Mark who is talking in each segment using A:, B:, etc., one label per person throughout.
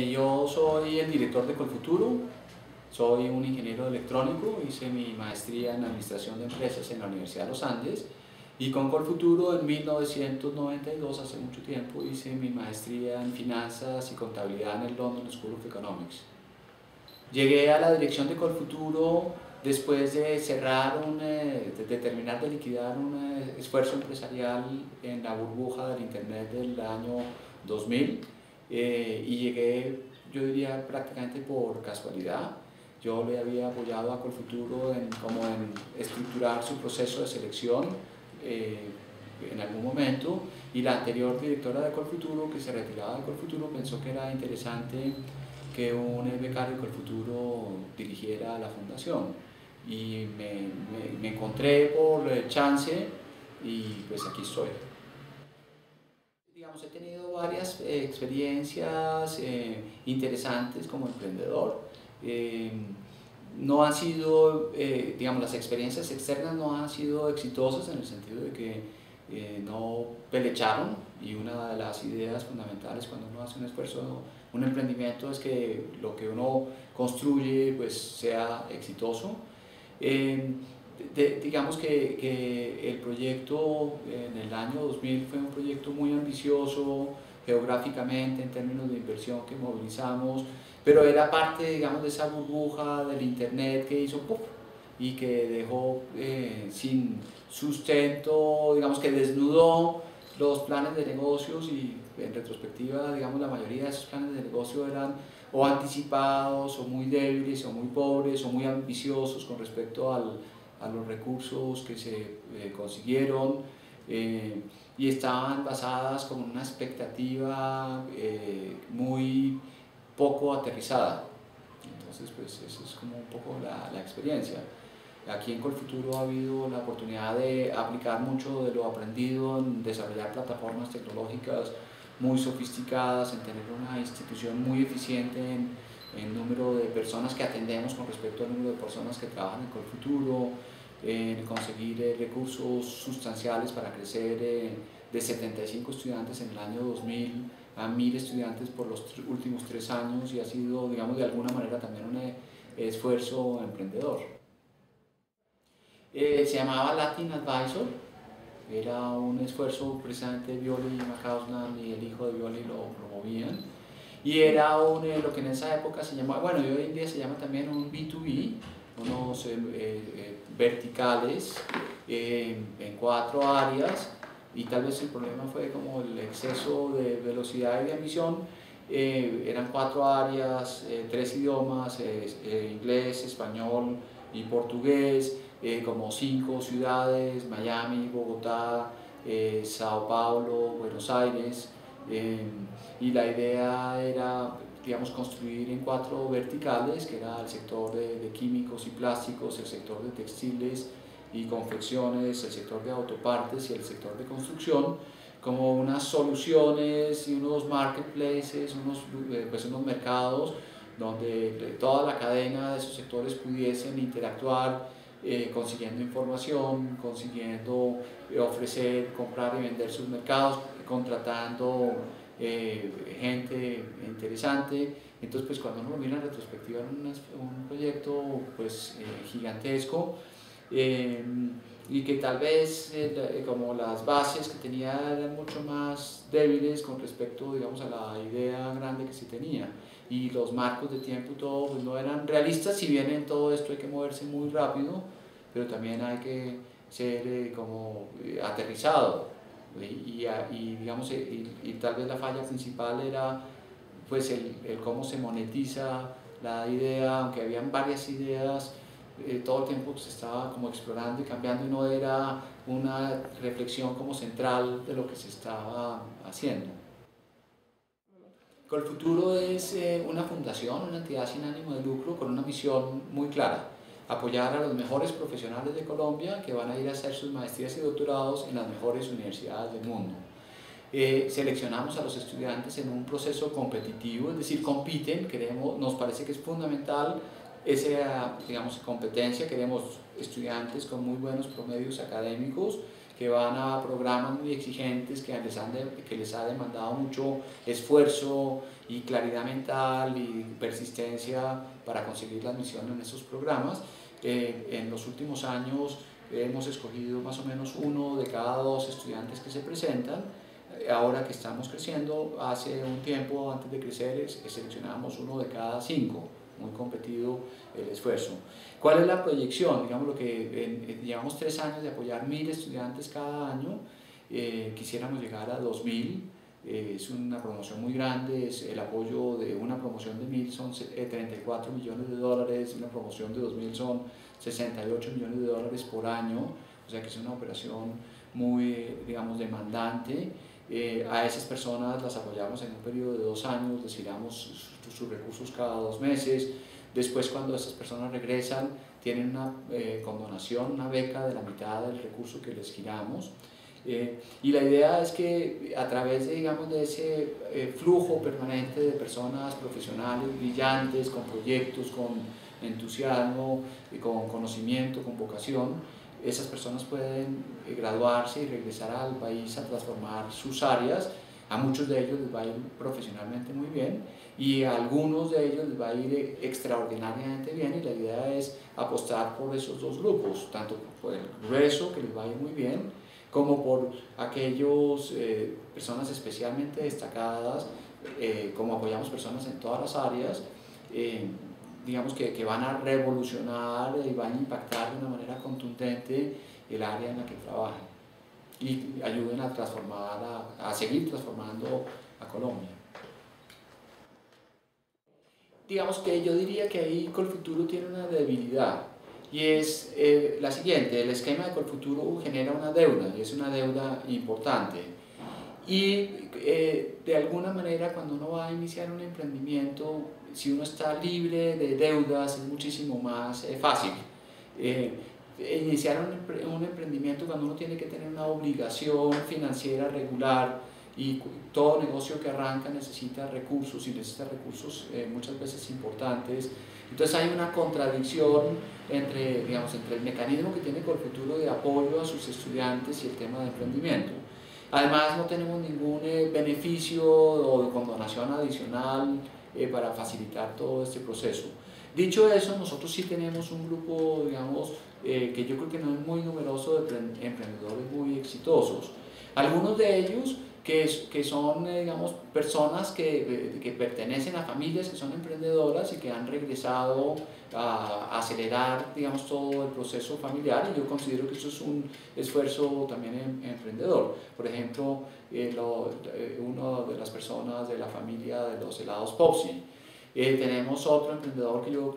A: Yo soy el director de Colfuturo, soy un ingeniero electrónico, hice mi maestría en Administración de Empresas en la Universidad de los Andes y con Colfuturo en 1992, hace mucho tiempo, hice mi maestría en Finanzas y Contabilidad en el London School of Economics. Llegué a la dirección de Colfuturo después de de terminar de liquidar un esfuerzo empresarial en la burbuja del Internet del año 2000 y llegué, yo diría, prácticamente por casualidad. Yo le había apoyado a Colfuturo en estructurar su proceso de selección en algún momento, y la anterior directora de Colfuturo, que se retiraba de Colfuturo, pensó que era interesante que un becario de Colfuturo dirigiera la fundación, y me encontré por chance y pues aquí estoy. Digamos, he tenido varias experiencias interesantes como emprendedor. No han sido, digamos, las experiencias externas no han sido exitosas en el sentido de que no pelecharon, y una de las ideas fundamentales cuando uno hace un esfuerzo, un emprendimiento, es que lo que uno construye pues sea exitoso. Digamos que el proyecto en el año 2000 fue un proyecto muy ambicioso geográficamente en términos de inversión que movilizamos, pero era parte, digamos, de esa burbuja del Internet que hizo ¡puf! Y que dejó sin sustento, digamos, que desnudó los planes de negocios, y en retrospectiva, digamos, la mayoría de esos planes de negocio eran o anticipados, o muy débiles, o muy pobres, o muy ambiciosos con respecto a los recursos que se consiguieron, y estaban basadas como en una expectativa muy poco aterrizada. Entonces, pues eso es como un poco la experiencia. Aquí en Colfuturo ha habido la oportunidad de aplicar mucho de lo aprendido en desarrollar plataformas tecnológicas muy sofisticadas, en tener una institución muy eficiente en número de personas que atendemos con respecto al número de personas que trabajan en Colfuturo, en conseguir recursos sustanciales para crecer de 75 estudiantes en el año 2000 a 1000 estudiantes por los últimos 3 años, y ha sido, digamos, de alguna manera también un esfuerzo emprendedor. Se llamaba Latin Advisor, era un esfuerzo precisamente. Violi y Macausland y el hijo de Violi lo promovían, y era lo que en esa época se llamaba, bueno, y hoy en día se llama también un B2B, unos verticales en 4 áreas, y tal vez el problema fue como el exceso de velocidad y de ambición. Eran 4 áreas, 3 idiomas, inglés, español y portugués, como 5 ciudades: Miami, Bogotá, Sao Paulo, Buenos Aires, y la idea era, digamos, construir en 4 verticales, que era el sector de químicos y plásticos, el sector de textiles y confecciones, el sector de autopartes y el sector de construcción, como unas soluciones y unos marketplaces, unos mercados donde toda la cadena de esos sectores pudiesen interactuar, consiguiendo información, consiguiendo ofrecer, comprar y vender sus mercados, contratando gente interesante. Entonces, pues cuando uno lo mira en retrospectiva, era un proyecto pues gigantesco, y que tal vez como las bases que tenía eran mucho más débiles con respecto, digamos, a la idea grande que se tenía, y los marcos de tiempo y todo pues no eran realistas. Si bien en todo esto hay que moverse muy rápido, pero también hay que ser aterrizado, digamos, y tal vez la falla principal era pues el cómo se monetiza la idea, aunque habían varias ideas. Todo el tiempo se estaba como explorando y cambiando, y no era una reflexión como central de lo que se estaba haciendo. Colfuturo es una fundación, una entidad sin ánimo de lucro con una misión muy clara: apoyar a los mejores profesionales de Colombia que van a ir a hacer sus maestrías y doctorados en las mejores universidades del mundo. Seleccionamos a los estudiantes en un proceso competitivo, es decir, compiten. Nos parece que es fundamental esa, digamos, competencia. Queremos estudiantes con muy buenos promedios académicos, que van a programas muy exigentes que les ha demandado mucho esfuerzo y claridad mental y persistencia para conseguir la admisión en esos programas. En los últimos años hemos escogido más o menos 1 de cada 2 estudiantes que se presentan. Ahora que estamos creciendo, hace un tiempo antes de crecer seleccionábamos 1 de cada 5, muy competido el esfuerzo. ¿Cuál es la proyección? Digamos lo que llevamos 3 años de apoyar 1000 estudiantes cada año, quisiéramos llegar a 2000. Es una promoción muy grande, el apoyo de una promoción de 1000 son 34 millones de dólares, una promoción de 2000 son 68 millones de dólares por año, o sea que es una operación muy, digamos, demandante. A esas personas las apoyamos en un periodo de 2 años, les giramos sus recursos cada 2 meses. Después, cuando esas personas regresan, tienen una condonación, una beca de la mitad del recurso que les giramos. Y la idea es que a través de, digamos, de ese flujo permanente de personas profesionales brillantes, con proyectos, con entusiasmo, con conocimiento, con vocación, esas personas pueden graduarse y regresar al país a transformar sus áreas. A muchos de ellos les va a ir profesionalmente muy bien y a algunos de ellos les va a ir extraordinariamente bien, y la idea es apostar por esos 2 grupos, tanto por el grueso, que les va a ir muy bien, como por aquellos personas especialmente destacadas, como apoyamos personas en todas las áreas, digamos que van a revolucionar y van a impactar de una manera contundente el área en la que trabajan y ayuden a transformar, a seguir transformando a Colombia. Digamos que yo diría que ahí Colfuturo tiene una debilidad, y es la siguiente: el esquema de Colfuturo genera una deuda, y es una deuda importante. Y de alguna manera, cuando uno va a iniciar un emprendimiento, si uno está libre de deudas, es muchísimo más fácil. Iniciar un emprendimiento cuando uno tiene que tener una obligación financiera regular, y todo negocio que arranca necesita recursos, y necesita recursos muchas veces importantes. Entonces hay una contradicción entre, digamos, entre el mecanismo que tiene Colfuturo de apoyo a sus estudiantes y el tema de emprendimiento. Además, no tenemos ningún beneficio o condonación adicional para facilitar todo este proceso. Dicho eso, nosotros sí tenemos un grupo, digamos, que yo creo que no es muy numeroso, de emprendedores muy exitosos. Algunos de ellos que son, digamos, personas que pertenecen a familias que son emprendedoras y que han regresado a acelerar, digamos, todo el proceso familiar, y yo considero que eso es un esfuerzo también emprendedor. Por ejemplo, una de las personas de la familia de los helados Popsi. Tenemos otro emprendedor que yo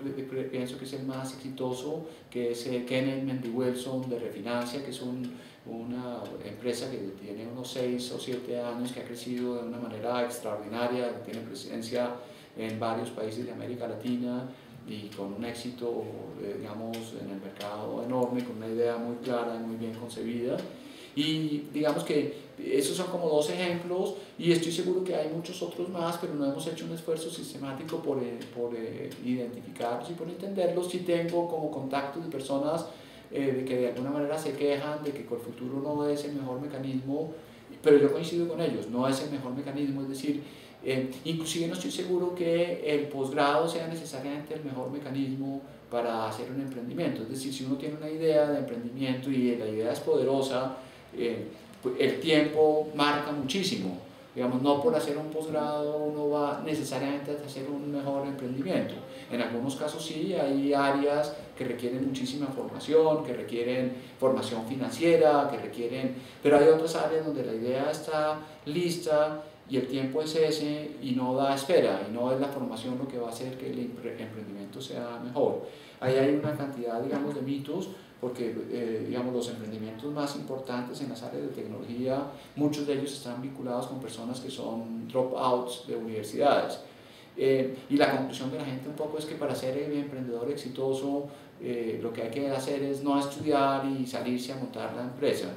A: pienso que es el más exitoso, que es Kenneth Mendy Wilson de Refinancia, que es una empresa que tiene unos 6 o 7 años, que ha crecido de una manera extraordinaria, que tiene presencia en varios países de América Latina y con un éxito, digamos, en el mercado enorme, con una idea muy clara y muy bien concebida. Y digamos que esos son como 2 ejemplos, y estoy seguro que hay muchos otros más, pero no hemos hecho un esfuerzo sistemático por identificarlos y por entenderlos. Sí tengo como contactos de personas que de alguna manera se quejan de que Colfuturo no es el mejor mecanismo, pero yo coincido con ellos, no es el mejor mecanismo. Es decir, inclusive no estoy seguro que el posgrado sea necesariamente el mejor mecanismo para hacer un emprendimiento. Es decir, si uno tiene una idea de emprendimiento y la idea es poderosa, el tiempo marca muchísimo. Digamos, no por hacer un posgrado uno va necesariamente a hacer un mejor emprendimiento. En algunos casos sí, hay áreas que requieren muchísima formación, que requieren formación financiera, pero hay otras áreas donde la idea está lista y el tiempo es ese y no da espera, y no es la formación lo que va a hacer que el emprendimiento sea mejor. Ahí hay una cantidad, digamos, de mitos, porque digamos, los emprendimientos más importantes en las áreas de tecnología, muchos de ellos están vinculados con personas que son dropouts de universidades. Y la conclusión de la gente un poco es que para ser el emprendedor exitoso, lo que hay que hacer es no estudiar y salirse a montar la empresa.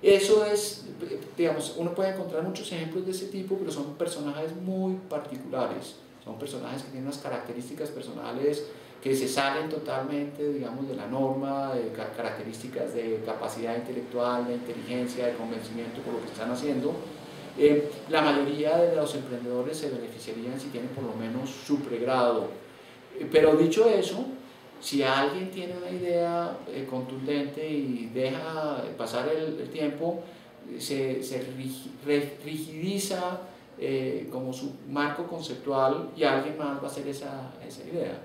A: Eso es, digamos, uno puede encontrar muchos ejemplos de ese tipo, pero son personajes muy particulares. son personajes que tienen unas características personales que se salen totalmente, digamos, de la norma, de características de capacidad intelectual, de inteligencia, de convencimiento por lo que están haciendo. La mayoría de los emprendedores se beneficiarían si tienen por lo menos su pregrado. Pero dicho eso, si alguien tiene una idea contundente y deja pasar el tiempo, se rigidiza como su marco conceptual y alguien más va a hacer esa idea.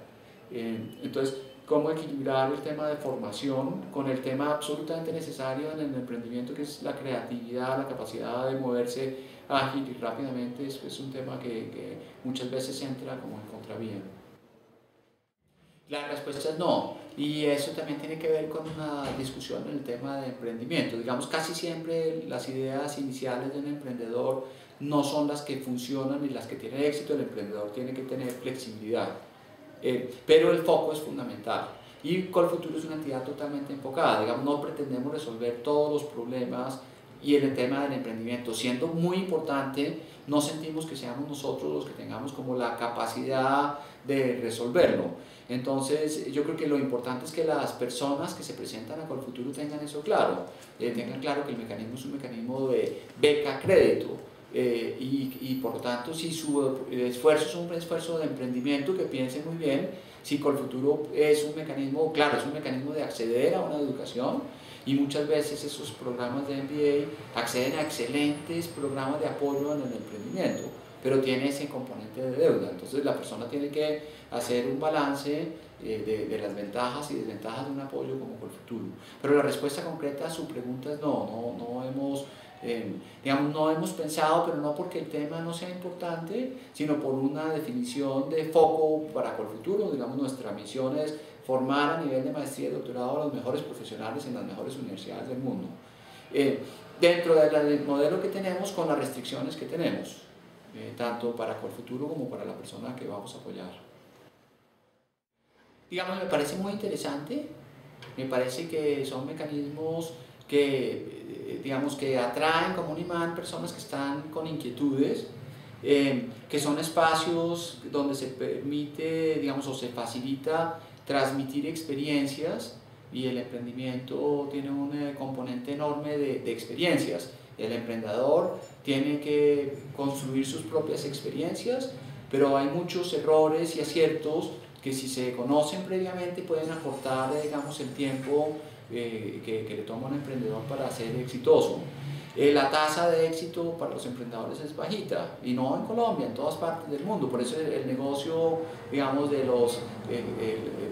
A: Entonces, ¿cómo equilibrar el tema de formación con el tema absolutamente necesario en el emprendimiento, que es la creatividad, la capacidad de moverse ágil y rápidamente? Es un tema que muchas veces entra como en contravía. La respuesta es no, y eso también tiene que ver con una discusión en el tema de emprendimiento. Digamos, casi siempre las ideas iniciales de un emprendedor no son las que funcionan ni las que tienen éxito. El emprendedor tiene que tener flexibilidad, pero el foco es fundamental. Y Colfuturo es una entidad totalmente enfocada. Digamos, no pretendemos resolver todos los problemas, y en el tema del emprendimiento, siendo muy importante, no sentimos que seamos nosotros los que tengamos como la capacidad de resolverlo. Entonces, yo creo que lo importante es que las personas que se presentan a Colfuturo tengan eso claro, tengan claro que el mecanismo es un mecanismo de beca-crédito, y por lo tanto, si su esfuerzo es un esfuerzo de emprendimiento, que piensen muy bien si Colfuturo es un mecanismo, claro, es un mecanismo de acceder a una educación, y muchas veces esos programas de MBA acceden a excelentes programas de apoyo en el emprendimiento, pero tiene ese componente de deuda. Entonces la persona tiene que hacer un balance de las ventajas y desventajas de un apoyo como Colfuturo. Pero la respuesta concreta a su pregunta es no, digamos, no hemos pensado, pero no porque el tema no sea importante, sino por una definición de foco para Colfuturo. Digamos, nuestra misión es formar a nivel de maestría y doctorado a los mejores profesionales en las mejores universidades del mundo, dentro del modelo que tenemos, con las restricciones que tenemos, tanto para Colfuturo como para la persona que vamos a apoyar. Digamos, me parece muy interesante, me parece que son mecanismos que, digamos, que atraen como un imán personas que están con inquietudes, que son espacios donde se permite, digamos, o se facilita transmitir experiencias, y el emprendimiento tiene un componente enorme de experiencias. El emprendedor tiene que construir sus propias experiencias, pero hay muchos errores y aciertos que, si se conocen previamente, pueden acortar, digamos, el tiempo que le toma a un emprendedor para ser exitoso. La tasa de éxito para los emprendedores es bajita, y no en Colombia, en todas partes del mundo. Por eso el negocio, digamos, de los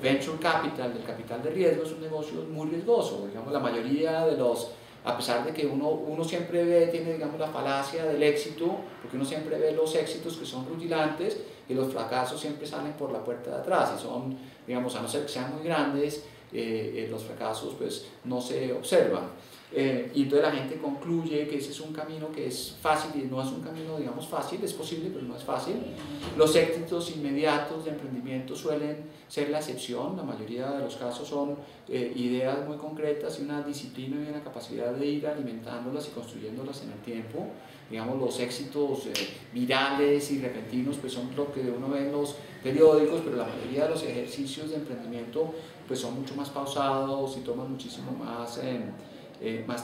A: venture capital, del capital de riesgo, es un negocio muy riesgoso. Digamos, la mayoría de los, a pesar de que uno siempre tiene, digamos, la falacia del éxito, porque uno siempre ve los éxitos que son rutilantes, y los fracasos siempre salen por la puerta de atrás, y son, digamos, a no ser que sean muy grandes, los fracasos pues no se observan. Y entonces la gente concluye que ese es un camino que es fácil, y no es un camino, digamos, fácil, es posible, pero no es fácil. Los éxitos inmediatos de emprendimiento suelen ser la excepción. La mayoría de los casos son ideas muy concretas y una disciplina y una capacidad de ir alimentándolas y construyéndolas en el tiempo. Digamos, los éxitos virales y repentinos pues son lo que uno ve en los periódicos, pero la mayoría de los ejercicios de emprendimiento pues son mucho más pausados y toman muchísimo más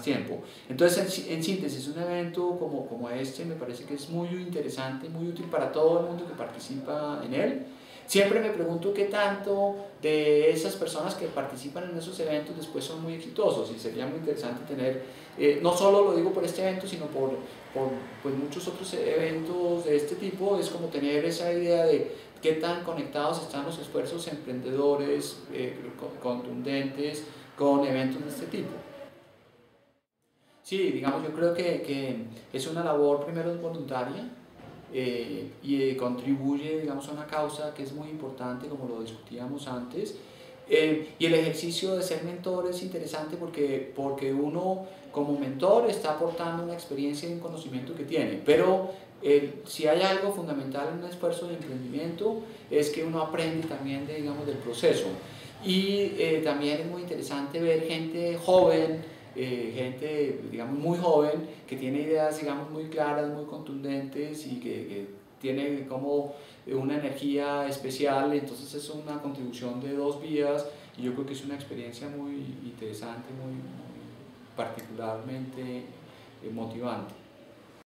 A: tiempo. Entonces, en síntesis, un evento como este me parece que es muy interesante, muy útil para todo el mundo que participa en él. Siempre me pregunto qué tanto de esas personas que participan en esos eventos después son muy exitosos, y sería muy interesante tener, no solo lo digo por este evento, sino por pues muchos otros eventos de este tipo. Es como tener esa idea de qué tan conectados están los esfuerzos emprendedores contundentes con eventos de este tipo. Sí, digamos, yo creo que es una labor primero voluntaria, y contribuye, digamos, a una causa que es muy importante, como lo discutíamos antes. Y el ejercicio de ser mentor es interesante porque uno como mentor está aportando una experiencia y un conocimiento que tiene, pero si hay algo fundamental en un esfuerzo de emprendimiento es que uno aprende también digamos, del proceso. Y también es muy interesante ver gente joven, gente, digamos, muy joven, que tiene ideas, digamos, muy claras, muy contundentes, y que tiene como una energía especial, entonces es una contribución de dos vías y yo creo que es una experiencia muy interesante, muy particularmente motivante.